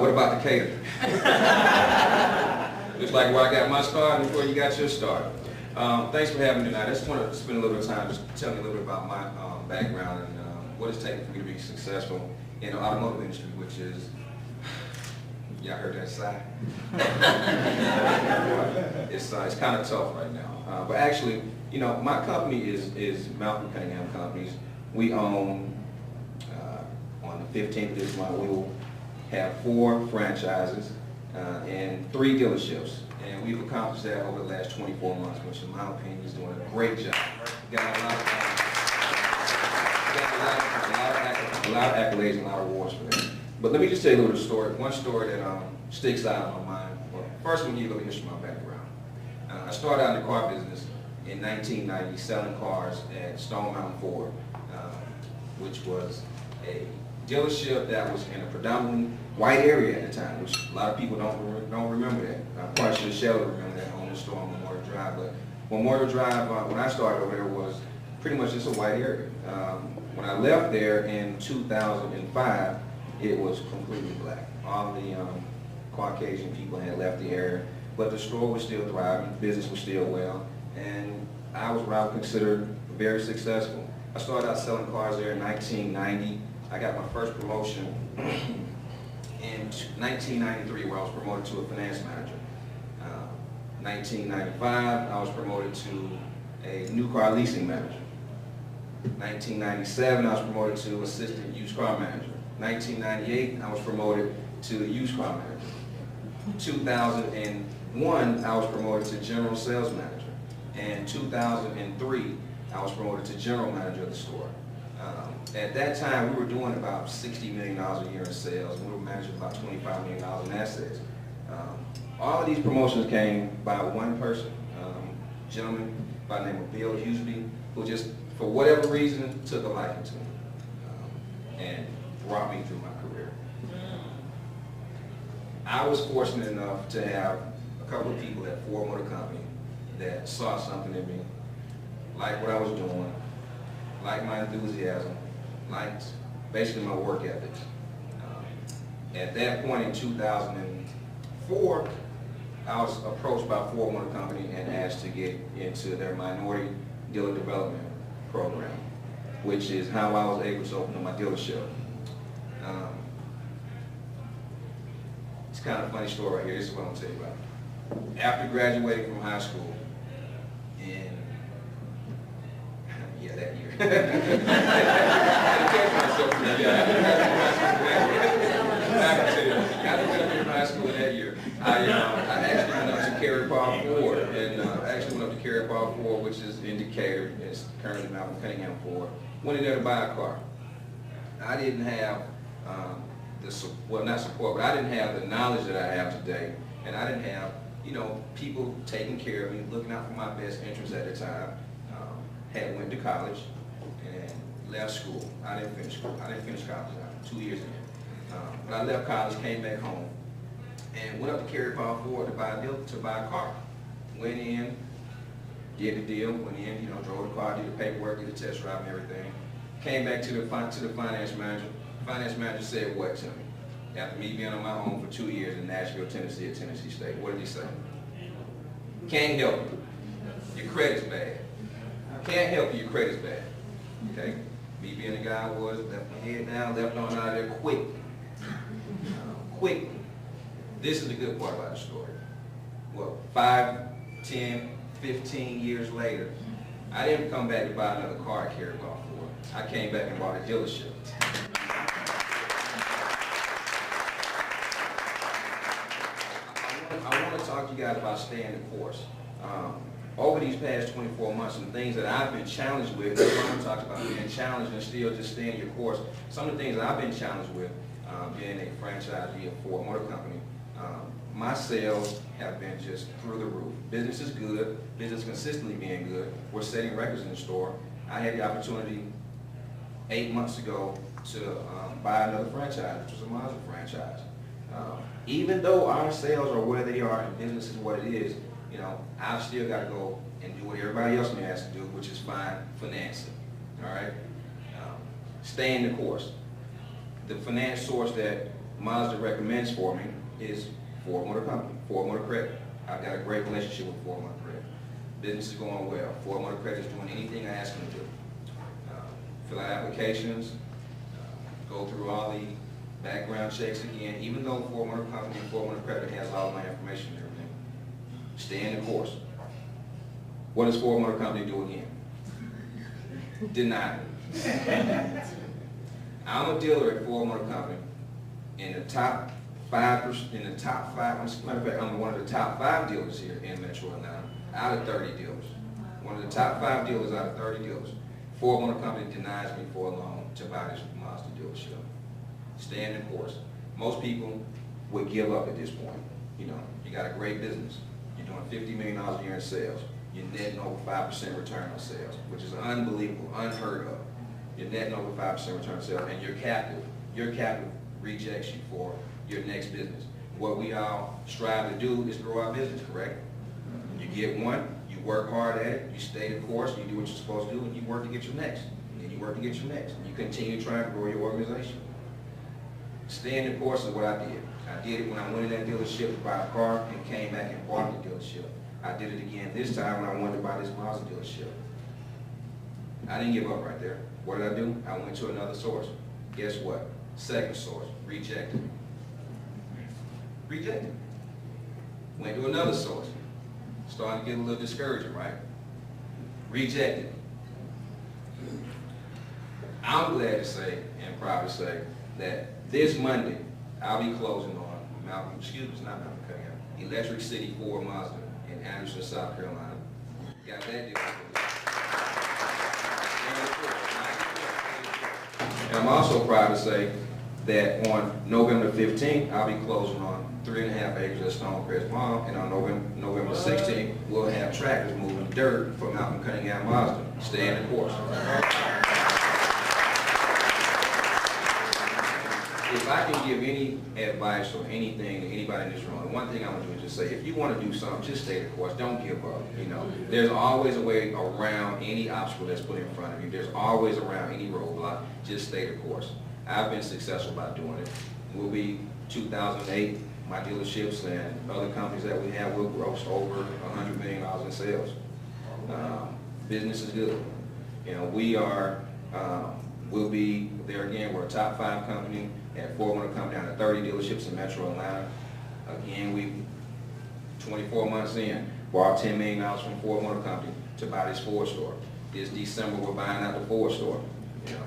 What about the caterer? Looks like where I got my start before you got your start. Thanks for having me tonight. I just want to spend a little bit of time just telling you a little bit about my background and what it's taken for me to be successful in the automotive industry, which is, y'all heard that sigh? It's kind of tough right now. But actually, you know, my company is Malcolm Cunningham Companies. We own, on the 15th of this month, we will have 4 franchises and 3 dealerships. And we've accomplished that over the last 24 months, which in my opinion is doing a great job. Got a lot of accolades and a lot of awards for that. But let me just tell you a little story. One story that sticks out in my mind. Well, first, when you look at my background, I started out in the car business in 1990, selling cars at Stone Mountain Ford, which was a dealership that was in a predominantly white area at the time, which a lot of people don't remember that. I probably should share remember that on the store on Memorial Drive. But Memorial Drive, when I started over there, was pretty much just a white area. When I left there in 2005, it was completely black. All the Caucasian people had left the area, but the store was still thriving, business was still well, and I was what I would consider very successful. I started out selling cars there in 1990. I got my first promotion in 1993, where I was promoted to a finance manager. 1995, I was promoted to a new car leasing manager. 1997, I was promoted to assistant used car manager. 1998, I was promoted to the used car manager. 2001, I was promoted to general sales manager. And 2003, I was promoted to general manager of the store. At that time, we were doing about $60 million a year in sales, and we were managing about $25 million in assets. All of these promotions came by one person, a gentleman by the name of Bill Huseby, who just, for whatever reason, took a liking to me and brought me through my career. I was fortunate enough to have a couple of people at Ford Motor Company that saw something in me, liked what I was doing, liked my enthusiasm, liked basically my work ethics. At that point in 2004, I was approached by Ford Motor Company and asked to get into their minority dealer development program, which is how I was able to open up my dealership. It's kind of a funny story right here. This is what I'm going to tell you about. After graduating from high school in that year. After graduating from high school that year, I actually went up to Carrier Power Ford, and which is in Decatur. It's currently Malcolm Cunningham Ford. Went in there to buy a car. I didn't have not support, but I didn't have the knowledge that I have today, and I didn't have, you know, people taking care of me, looking out for my best interests at the time. Had went to college and left school. I didn't finish school. I didn't finish college. I was 2 years in. But I left college, came back home, and went up to Carrier Power Ford to buy a car. Went in, did the deal. Went in, you know, drove the car, did the paperwork, did the test drive and everything. Came back to the finance manager. The finance manager said what to me? After me being on my own for 2 years in Nashville, Tennessee at Tennessee State. What did he say? Can't help you. Your credit's bad. Can't help you, your credit's bad. Okay? Me being the guy I was, left my head down, left on out of there quickly. Quickly. This is the good part about the story. Well, 5, 10, 15 years later, I didn't come back to buy another car at Carrier Power Ford. I came back and bought a dealership. I want to talk to you guys about staying the course. Over these past 24 months, some things that I've been challenged with, Ron talked about being challenged and still just staying your course. Some of the things that I've been challenged with, being a franchisee of Ford Motor Company, my sales have been just through the roof. Business is good, business consistently being good. We're setting records in the store. I had the opportunity 8 months ago to buy another franchise, which was a Mazda franchise. Even though our sales are where they are and business is what it is, you know, I've still got to go and do what everybody else has to do, which is find financing. All right, stay in the course. The finance source that Mazda recommends for me is Ford Motor Company, Ford Motor Credit. I've got a great relationship with Ford Motor Credit. Business is going well. Ford Motor Credit is doing anything I ask them to do. Fill out applications, go through all the background checks again, even though Ford Motor Company and Ford Motor Credit has all my information and everything. Stay in the course. What does Ford Motor Company do again? Deny it. I'm a dealer at Ford Motor Company in the top 5%, as a matter of fact, I'm one of the top 5 dealers here in Metro Atlanta, out of 30 dealers. One of the top 5 dealers out of 30 dealers. Ford Motor Company denies me for a loan to buy this Mazda dealership. Stay in the course. Most people would give up at this point. You know, you got a great business. You're doing $50 million a year in sales. You're netting over 5% return on sales, which is unbelievable, unheard of. You're netting over 5% return on sales, and you're captive. Your captive rejects you for your next business. What we all strive to do is grow our business, correct? You get one, you work hard at it, you stay the course, you do what you're supposed to do, and you work to get your next. And then you work to get your next. And you continue trying to grow your organization. Stay in the course is what I did. I did it when I went in that dealership to buy a car and came back and bought the dealership. I did it again this time when I wanted to buy this Mazda dealership. I didn't give up right there. What did I do? I went to another source. Guess what? Second source, rejected. Rejected. Went to another source. Starting to get a little discouraging, right? Rejected. I'm glad to say and proud to say that this Monday I'll be closing on not Malcolm Cunningham, Electric City Ford Mazda in Anderson, South Carolina. Got that deal. And I'm also proud to say that on November 15th, I'll be closing on 3.5 acres at Stonecrest Mall, and on November 16th, we'll have tractors moving dirt for Malcolm Cunningham Mazda. Stay in the course. If I can give any advice or anything to anybody in this room, the one thing I'm going to do is just say, if you want to do something, just stay the course. Don't give up. You know, there's always a way around any obstacle that's put in front of you. There's always around any roadblock. Just stay the course. I've been successful by doing it. We'll be 2008. My dealerships and other companies that we have will gross over $100 million in sales. Business is good. You know, we are, we'll be there again. We're a top 5 company at Ford Motor Company out of 30 dealerships in Metro Atlanta. Again, we 24 months in, borrowed $10 million from Ford Motor Company to buy this Ford store. This December, we're buying out the Ford store. You know,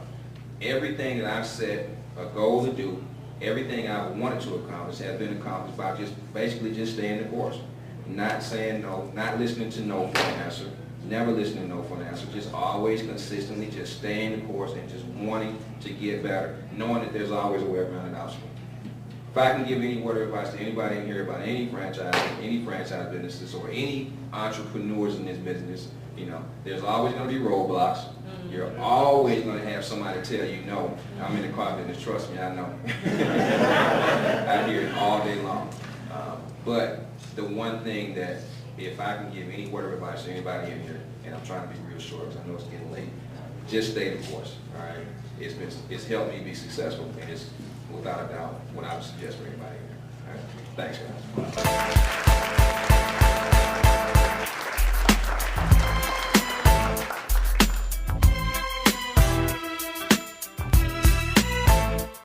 everything that I've set a goal to do, everything I wanted to accomplish has been accomplished by basically just staying the course. Not saying no, not listening to no for an answer, never listening to no for an answer, just always consistently just staying the course and just wanting to get better, knowing that there's always a way around an obstacle. If I can give any word of advice to anybody in here about any franchise businesses, or any entrepreneurs in this business, you know, there's always going to be roadblocks. You're always going to have somebody tell you no. I'm in the car business, trust me, I know. I hear it all day long. But the one thing that, if I can give any word of advice to anybody in here, and I'm trying to be real short because I know it's getting late, just stay the course, all right? It's helped me be successful, and it's without a doubt what I would suggest for anybody in here. All right? Thanks, guys.